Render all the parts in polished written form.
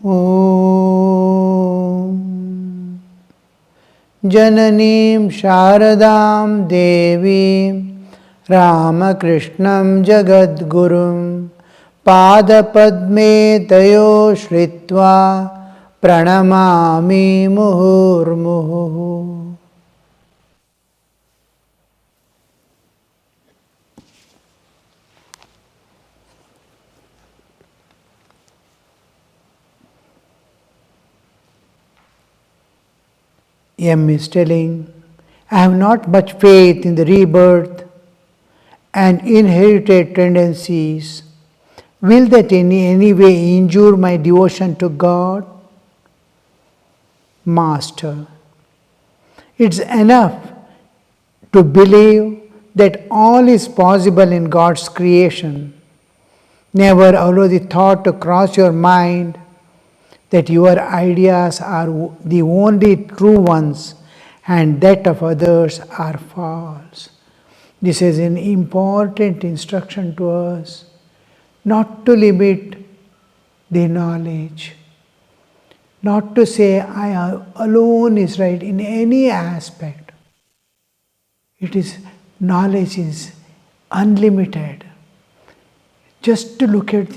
Om Jananim Sharadam Devim Ramakrishnam Jagadgurum Padapadme Tayo Shritva Pranamami Muhurmuhu. M is telling, I have not much faith in the rebirth and inherited tendencies. Will that in any way injure my devotion to God? Master, it's enough to believe that all is possible in God's creation. Never allow the thought to cross your mind that your ideas are the only true ones and that of others are false. This is an important instruction to us, not to limit the knowledge, not to say I alone is right in any aspect. Knowledge is unlimited. Just to look at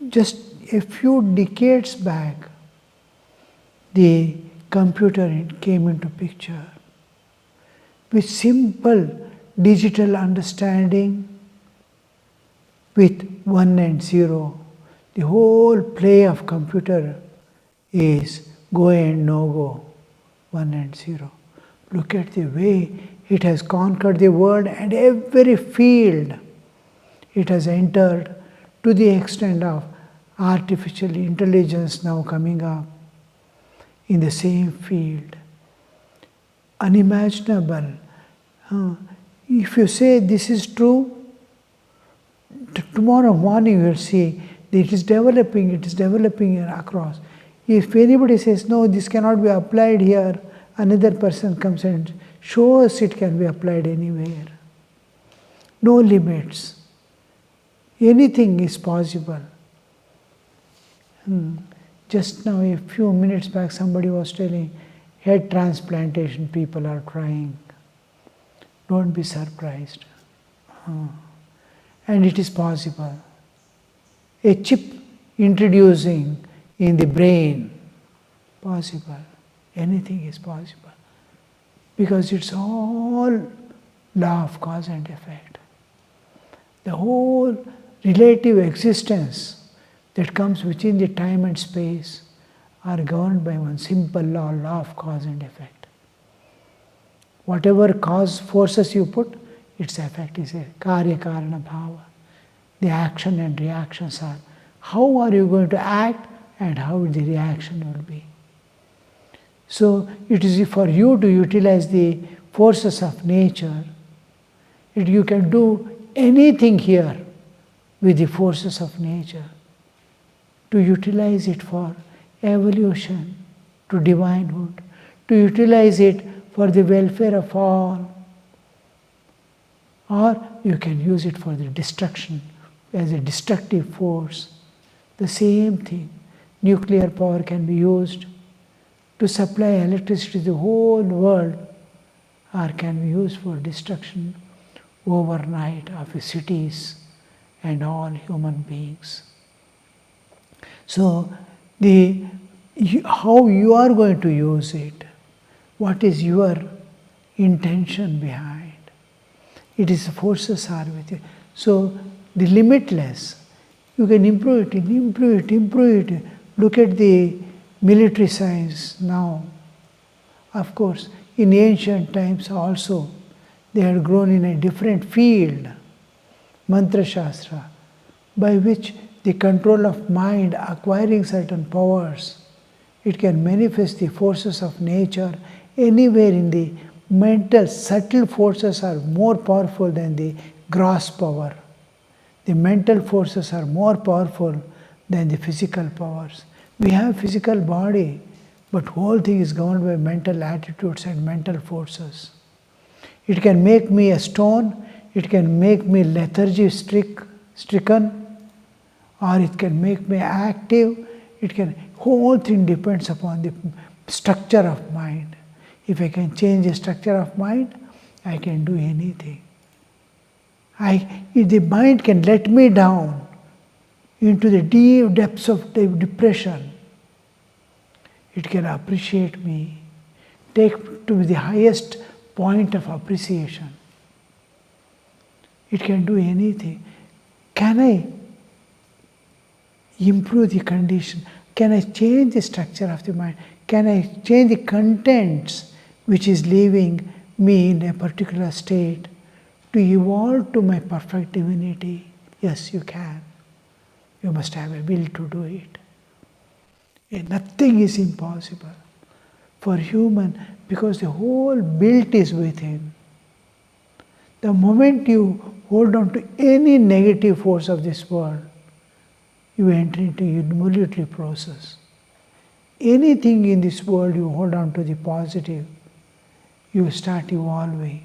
just a few decades back, the computer came into picture. With simple digital understanding, with 1 and 0, the whole play of computer is go and no go, 1 and 0. Look at the way it has conquered the world and every field it has entered, to the extent of artificial intelligence now coming up in the same field. Unimaginable. If you say this is true, tomorrow morning you will see that it is developing across. If anybody says, no, this cannot be applied here, another person comes and shows it can be applied anywhere. No limits. Anything is possible. Just now, a few minutes back, somebody was telling head transplantation people are trying. Don't be surprised. And it is possible. A chip introducing in the brain, possible. Anything is possible. Because it's all law of cause and effect. The whole relative existence that comes within the time and space are governed by one simple law of cause and effect. Whatever cause forces you put, its effect is a karya karana bhava. The action and reactions are how are you going to act and how the reaction will be. So it is for you to utilize the forces of nature. You can do anything here with the forces of nature, to utilize it for evolution, to divinehood, to utilize it for the welfare of all. Or you can use it for the destruction, as a destructive force. The same thing. Nuclear power can be used to supply electricity to the whole world, or can be used for destruction overnight of cities and all human beings. So, how you are going to use it, what is your intention behind? It is the forces are with you. So, the limitless, you can improve it. Look at the military science now. Of course, in ancient times also, they had grown in a different field, Mantra Shastra, by which the control of mind acquiring certain powers, it can manifest the forces of nature anywhere in the mental. Subtle forces are more powerful than the gross power. The mental forces are more powerful than the physical powers. We have physical body, but whole thing is governed by mental attitudes and mental forces. It can make me a stone, it can make me lethargy stricken, or it can make me active, Whole thing depends upon the structure of mind. If I can change the structure of mind, I can do anything. If the mind can let me down into the deep depths of the depression, it can appreciate me, take to the highest point of appreciation. It can do anything. Can I improve the condition? Can I change the structure of the mind? Can I change the contents which is leaving me in a particular state to evolve to my perfect divinity? Yes, you can. You must have a will to do it. And nothing is impossible for human because the whole built is within. The moment you hold on to any negative force of this world, you enter into involuntary process. Anything in this world you hold on to the positive, you start evolving.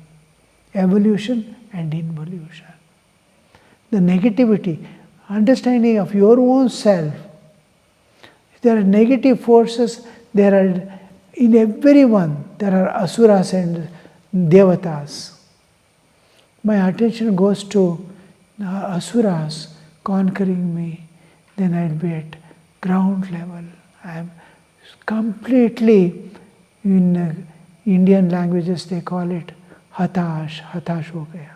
Evolution and involution. The negativity, understanding of your own self. If there are negative forces, there are in everyone, there are asuras and devatas. My attention goes to asuras conquering me, then I'll be at ground level. I am completely, in Indian languages they call it hatash ho gaya.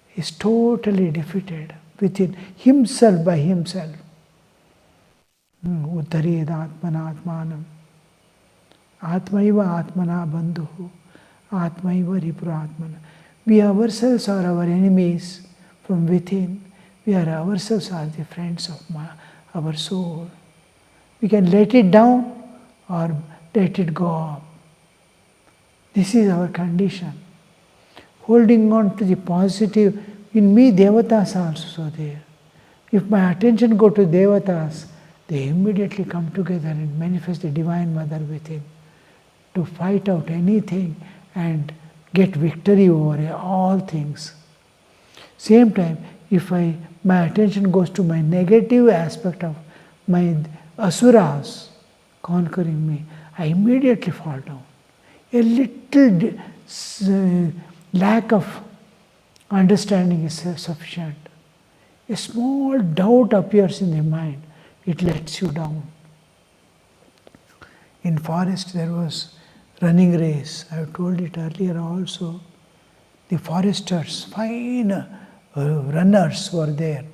He's totally defeated within himself by himself. Uddhared atmana atmanam. Atmaiva atmana bandhuhu. Atmaiva ripuratmana. We ourselves are our enemies from within. We are ourselves are the friends of our soul. We can let it down or let it go up. This is our condition. Holding on to the positive, in me devatas are also there. If my attention go to devatas, they immediately come together and manifest the Divine Mother within to fight out anything and get victory over all things. Same time, if my attention goes to my negative aspect of my asuras conquering me, I immediately fall down. A little lack of understanding is sufficient. A small doubt appears in the mind, it lets you down. In forest there was running race. I have told it earlier also. The foresters, fine runners were there.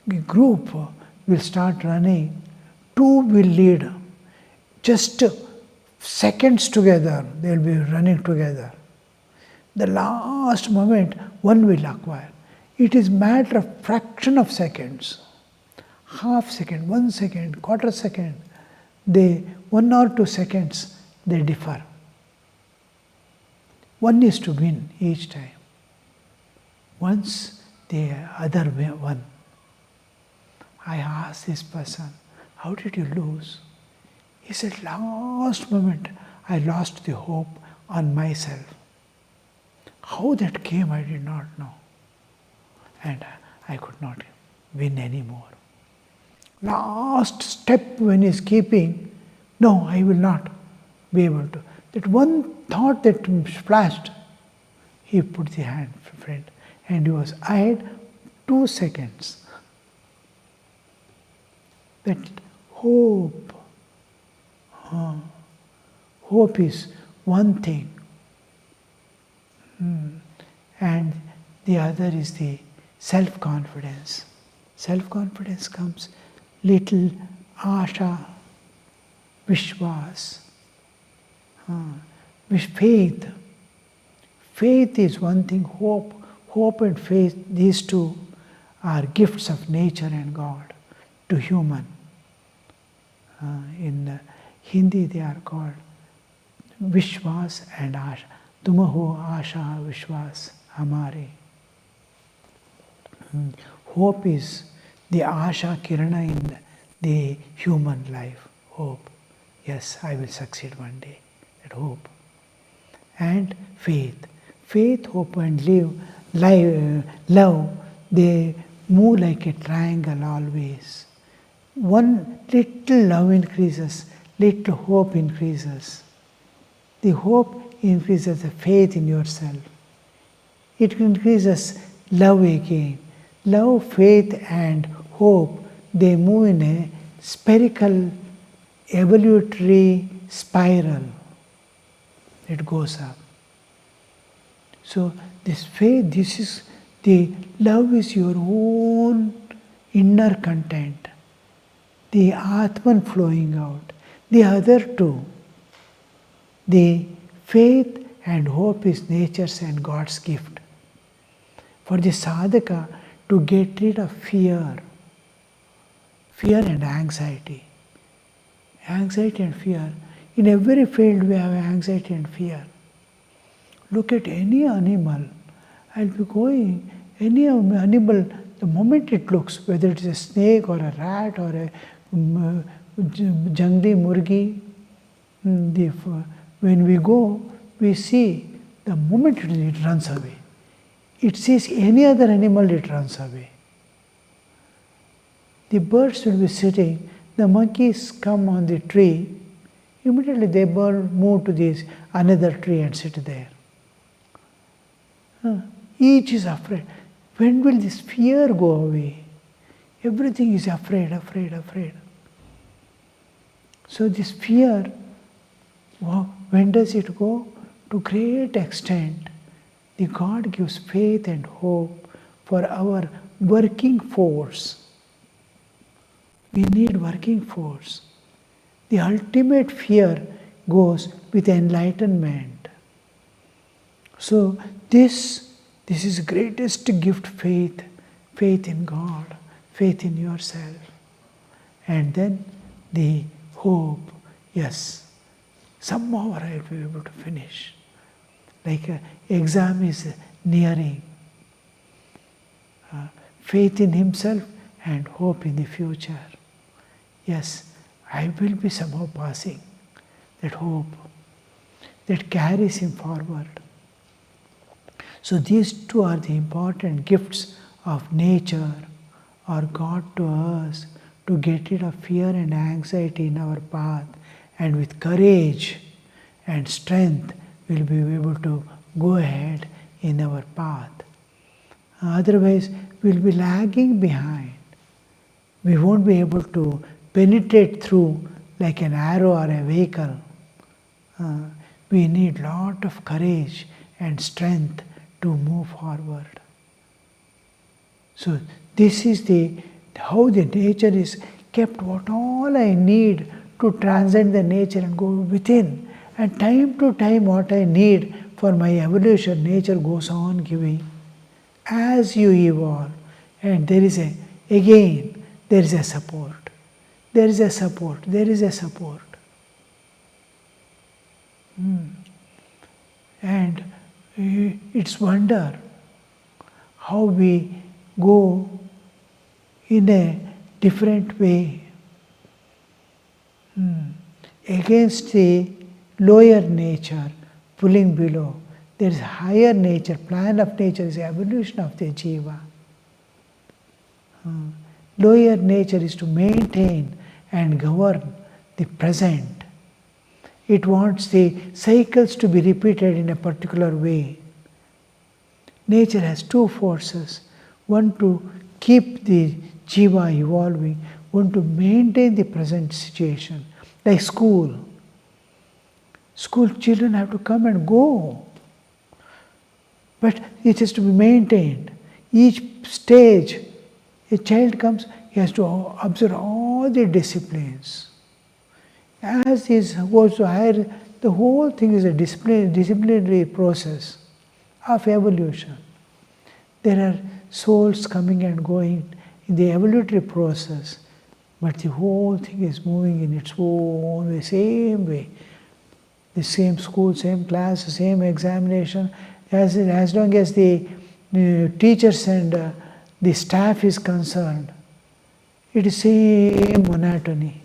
The group will start running, two will lead. Just seconds together, they will be running together. The last moment, one will acquire. It is matter of fraction of seconds. Half second, 1 second, quarter second. 1 or 2 seconds, they differ. One is to win each time. Once the other won. I asked this person, how did you lose? He said, last moment I lost the hope on myself. How that came, I did not know. And I could not win anymore. Last step when he is keeping, no, I will not be able to. That one thought that flashed, he put the hand, friend, and he was ahead 2 seconds. That hope, hope is one thing, and the other is the self-confidence. Self-confidence comes little asha, vishwas, faith. Faith is one thing, hope and faith, these two are gifts of nature and God to human. In Hindi they are called Vishwas and Asha. Tumaho Asha Vishwas Hamare. Hope is the Asha Kirana in the human life. Hope. Yes, I will succeed one day. That hope. And faith. Faith, hope and love, they move like a triangle always. One little love increases, little hope increases. The hope increases the faith in yourself. It increases love again. Love, faith and hope, they move in a spherical evolutionary spiral. It goes up. So this faith, this is the love is your own inner content, the Atman flowing out. The other two, the faith and hope is nature's and God's gift. For the sadhaka to get rid of fear and anxiety. Anxiety and fear. In every field we have anxiety and fear. Look at any animal. I'll be going, any animal, the moment it looks, whether it is a snake or a rat or a jungli murgi, when we go, we see the moment it runs away. It sees any other animal, it runs away. The birds will be sitting, the monkeys come on the tree, immediately they move to this another tree and sit there. Each is afraid. When will this fear go away? Everything is afraid. So this fear, when does it go? To great extent, the God gives faith and hope for our working force. We need working force. The ultimate fear goes with enlightenment. So this is greatest gift, faith in God, faith in yourself. And then the hope, yes, somehow I will be able to finish. Like an exam is nearing. Faith in himself and hope in the future. Yes, I will be somehow passing. That hope that carries him forward. So these two are the important gifts of nature or God to us to get rid of fear and anxiety in our path, and with courage and strength we'll be able to go ahead in our path. Otherwise we'll be lagging behind. We won't be able to penetrate through like an arrow or a vehicle. We need lot of courage and strength to move forward. So this is how the nature is kept, what all I need to transcend the nature and go within. And time to time what I need for my evolution, nature goes on giving. As you evolve, and there is a support. There is a support. And it's wonder how we go in a different way against the lower nature pulling below. There is higher nature, plan of nature is the evolution of the jiva. Lower nature is to maintain and govern the present. It wants the cycles to be repeated in a particular way. Nature has two forces, one to keep the jiva evolving, one to maintain the present situation. Like school. School children have to come and go. But it has to be maintained. Each stage, a child comes, he has to observe all the disciplines. As he goes to higher, the whole thing is a disciplinary process of evolution. There are souls coming and going in the evolutionary process, but the whole thing is moving in its own way, same way. The same school, same class, same examination. As long as the teachers and the staff is concerned, it is same monotony.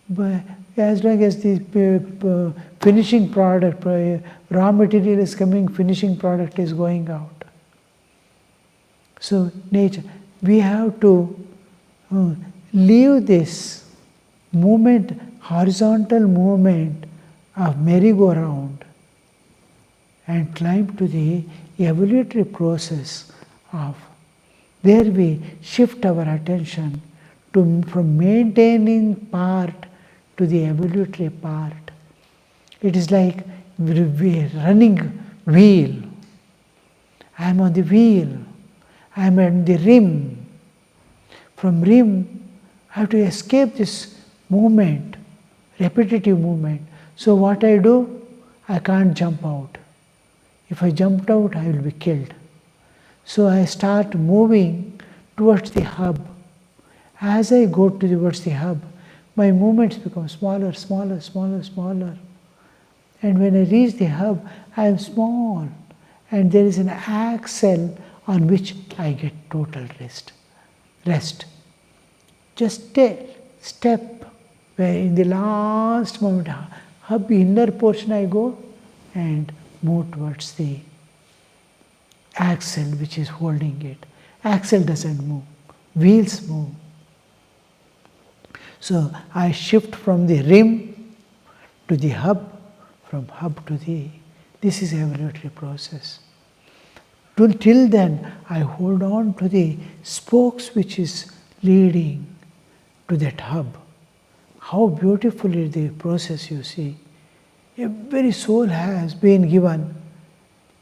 But as long as the finishing product, raw material is coming, finishing product is going out. So nature, we have to leave this movement, horizontal movement of merry-go-round, and climb to the evolutionary process of where we shift our attention from maintaining part to the evolutionary part. It is like we're running wheel. I am on the wheel. I am at the rim. From rim, I have to escape this movement, repetitive movement. So what I do? I can't jump out. If I jumped out, I will be killed. So I start moving towards the hub. As I go towards the hub, my movements become smaller, smaller, smaller, smaller. And when I reach the hub, I am small. And there is an axle on which I get total rest. Just a step where in the last moment, hub inner portion I go and move towards the axle which is holding it. Axle doesn't move, wheels move. So I shift from the rim to the hub, from hub to the, this is evolutionary process. Till then, I hold on to the spokes which is leading to that hub. How beautiful is the process, you see. Every soul has been given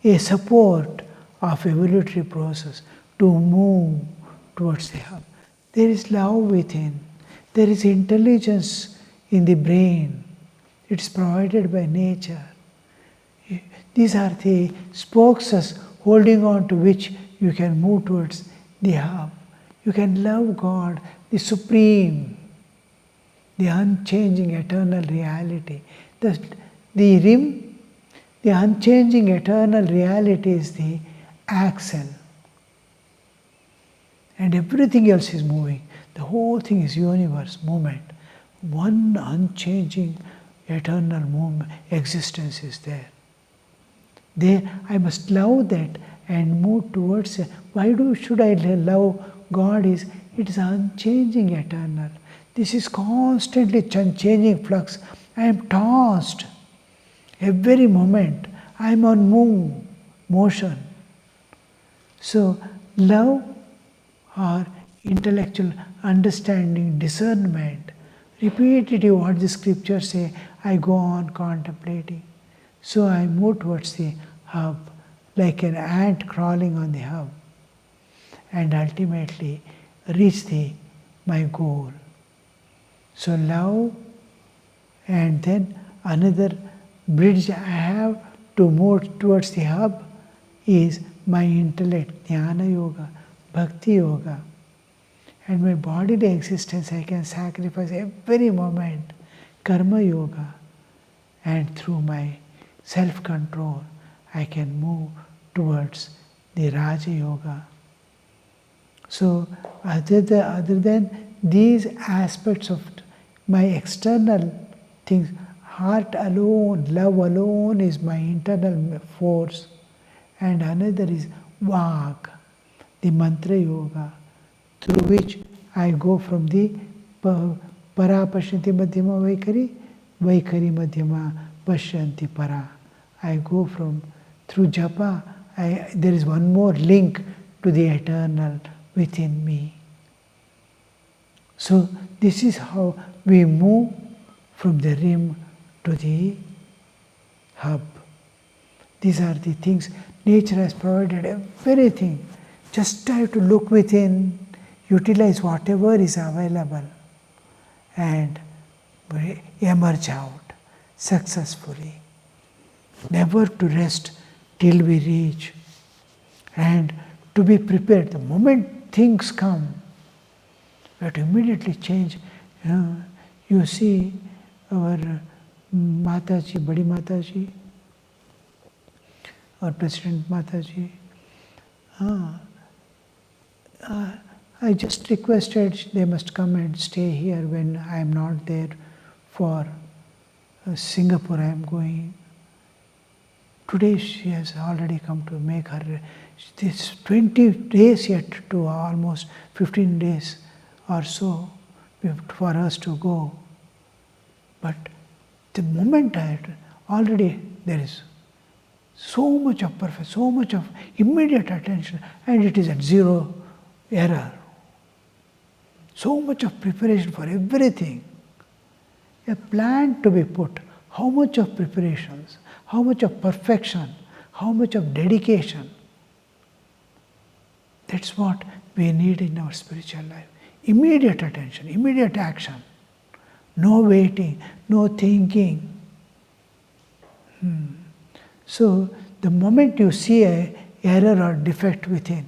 a support of evolutionary process to move towards the hub. There is love within. There is intelligence in the brain. It is provided by nature. These are the spokes holding on to which you can move towards the hub. You can love God, the supreme, the unchanging eternal reality. The rim, the unchanging eternal reality is the axle. And everything else is moving. The whole thing is universe, movement. One unchanging eternal movement, existence is there. There, I must love that and move towards it. Why should I love God? It is unchanging, eternal. This is constantly changing flux. I am tossed every moment. I am on motion. So love or intellectual understanding, discernment, repetitive what the scriptures say, I go on contemplating. So I move towards the hub like an ant crawling on the hub and ultimately reach my goal. So love, and then another bridge I have to move towards the hub is my intellect, jnana yoga, bhakti yoga. And my bodily existence I can sacrifice every moment, karma yoga. And through my self-control I can move towards the Raja Yoga. So other than these aspects of my external things, heart alone, love alone is my internal force. And another is Vak, the mantra yoga, through which I go from the para pashyanti madhyama vaikari, vaikari madhyama pashyanti para. I go through japa, there is one more link to the eternal within me. So this is how we move from the rim to the hub. These are the things nature has provided, everything. Just have to look within, utilize whatever is available and emerge out successfully. Never to rest till we reach, and to be prepared. The moment things come, we have to immediately change. You see our Mataji, Badi Mataji, or President Mataji. I just requested they must come and stay here when I am not there for Singapore I am going. Today she has already come to make her, This 20 days yet to almost 15 days or so for us to go. But the moment already there is so much of perfect, so much of immediate attention, and it is at zero error. So much of preparation for everything. A plan to be put. How much of preparations, how much of perfection, how much of dedication. That's what we need in our spiritual life. Immediate attention, immediate action. No waiting, no thinking. So the moment you see an error or defect within,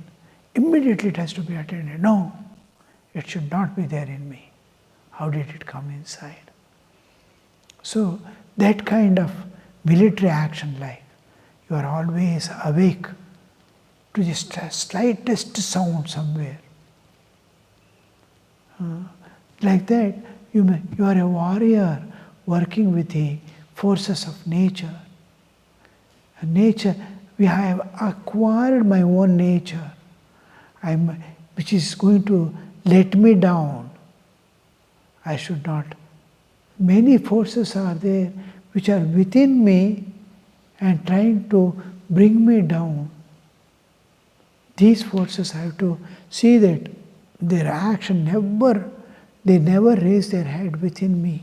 immediately it has to be attended. No, it should not be there in me. How did it come inside? So that kind of military action, like you are always awake to the slightest sound somewhere. Like that, you are a warrior working with the forces of nature. And nature, we have acquired my own nature, which is going to let me down. I should not. Many forces are there which are within me and trying to bring me down. These forces, I have to see that their action they never raise their head within me.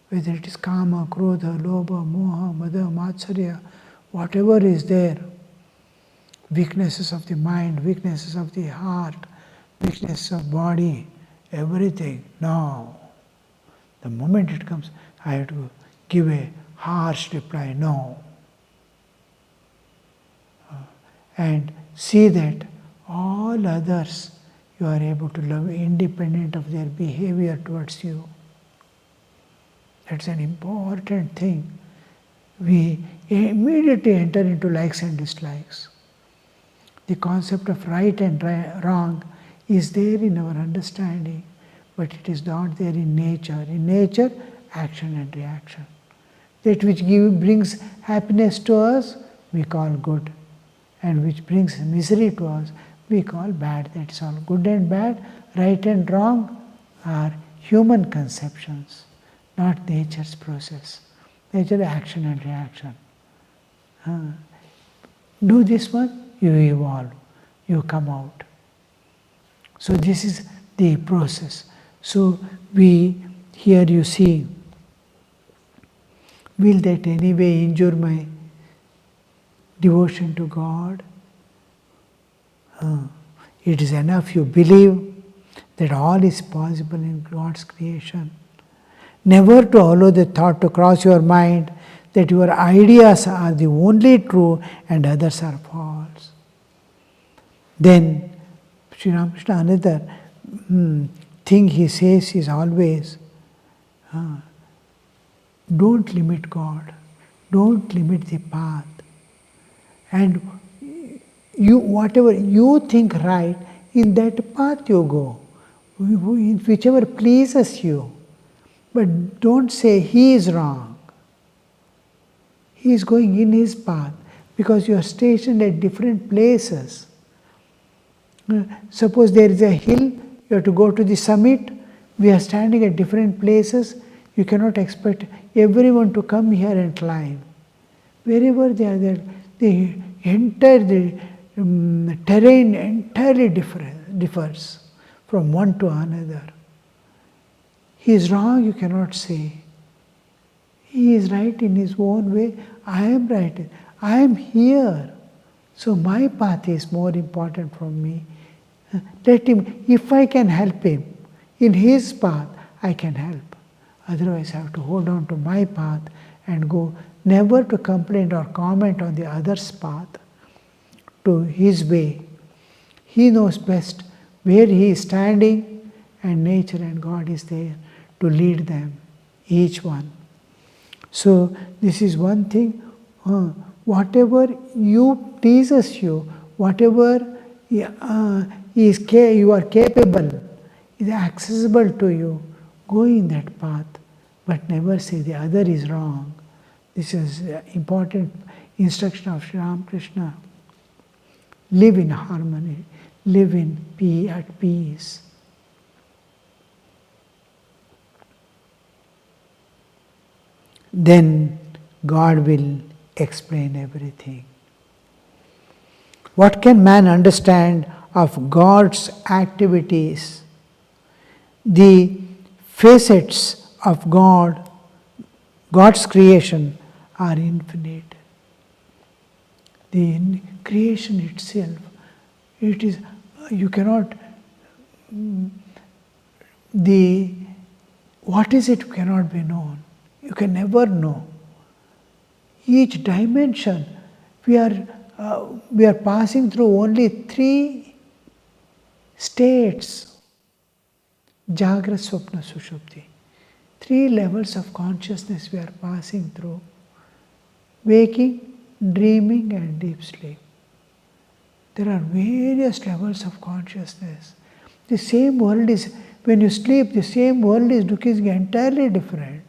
Whether it is kama, krodha, lobha, moha, mada, matsarya, whatever is there, weaknesses of the mind, weaknesses of the heart, weaknesses of body, everything. No. The moment it comes, I have to give a harsh reply, no. And see that all others you are able to love independent of their behavior towards you. That's an important thing. We immediately enter into likes and dislikes. The concept of right and wrong is there in our understanding, but it is not there in nature. In nature, action and reaction. That which brings happiness to us, we call good. And which brings misery to us, we call bad. That's all. Good and bad, right and wrong are human conceptions, not nature's process. Nature, action and reaction. Do this one, you evolve, you come out. So this is the process. So here you see, will that anyway injure my devotion to God? It is enough you believe that all is possible in God's creation. Never to allow the thought to cross your mind that your ideas are the only true and others are false. Then, Sri Ramakrishna, another thing he says is always, don't limit God, don't limit the path. And whatever you think right, in that path you go, whichever pleases you. But don't say he is wrong. He is going in his path because you are stationed at different places. Suppose there is a hill, you have to go to the summit. We are standing at different places. You cannot expect everyone to come here and climb. Wherever they are there, the terrain entirely differs from one to another. He is wrong, you cannot say. He is right in his own way. I am right. I am here. So my path is more important from me. Let him, if I can help him in his path, I can help. Otherwise I have to hold on to my path and go, never to complain or comment on the other's path, to his way. He knows best where he is standing, and nature and God is there to lead them, each one. So this is one thing. Whatever pleases you, whatever you are capable, is accessible to you, go in that path, but never say the other is wrong. This is important instruction of Sri Ramakrishna. live in harmony, live at peace. Then God will explain everything. What can man understand of God's activities? The facets of God's creation are infinite. The creation itself, it is, you cannot, what is it cannot be known. You can never know. Each dimension, we are passing through only 3 states. Jagra, Swapna, Sushupti. 3 levels of consciousness we are passing through. Waking, dreaming and deep sleep. There are various levels of consciousness. The same world is, when you sleep, the same world is looking entirely different.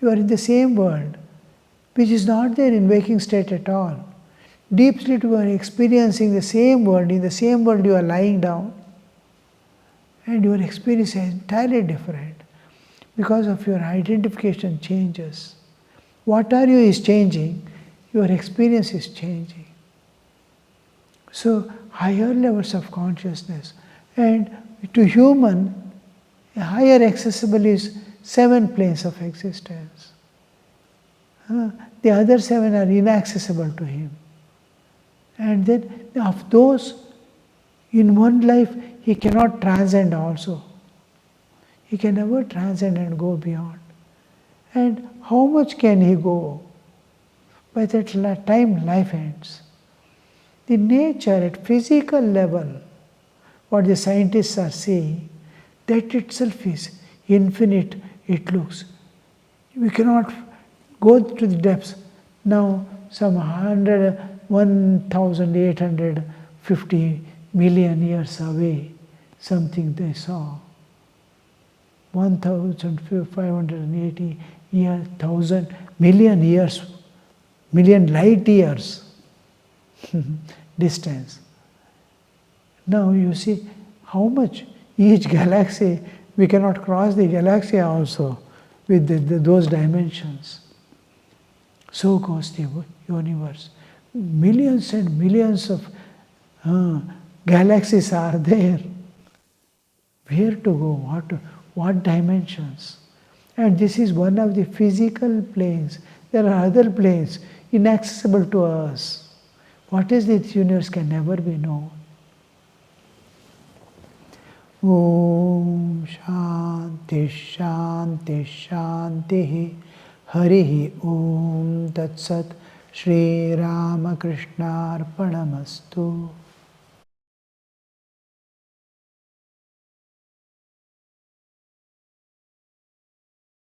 You are in the same world, which is not there in waking state at all. Deep sleep, you are experiencing the same world. In the same world you are lying down, and your experience is entirely different because of your identification changes. What are you is changing, your experience is changing. So higher levels of consciousness, and to human, higher accessible is 7 planes of existence. The other 7 are inaccessible to him. And then of those, in one life, he cannot transcend also. He can never transcend and go beyond. And how much can he go? By that time, life ends. The nature at physical level, what the scientists are saying, that itself is infinite, it looks. We cannot go to the depths. Now, some 1,850 million years away, something they saw. 1,580 years, 1,000 million years, million light years distance. Now you see how much each galaxy, we cannot cross the galaxy also with those dimensions. So goes the universe. Millions and millions of galaxies are there. Where to go? What dimensions? And this is one of the physical planes. There are other planes inaccessible to us. What is this universe can never be known. Om Shanti Shanti Shanti Harihi Om Tat Sat Shri Ramakrishna Arpanamastu.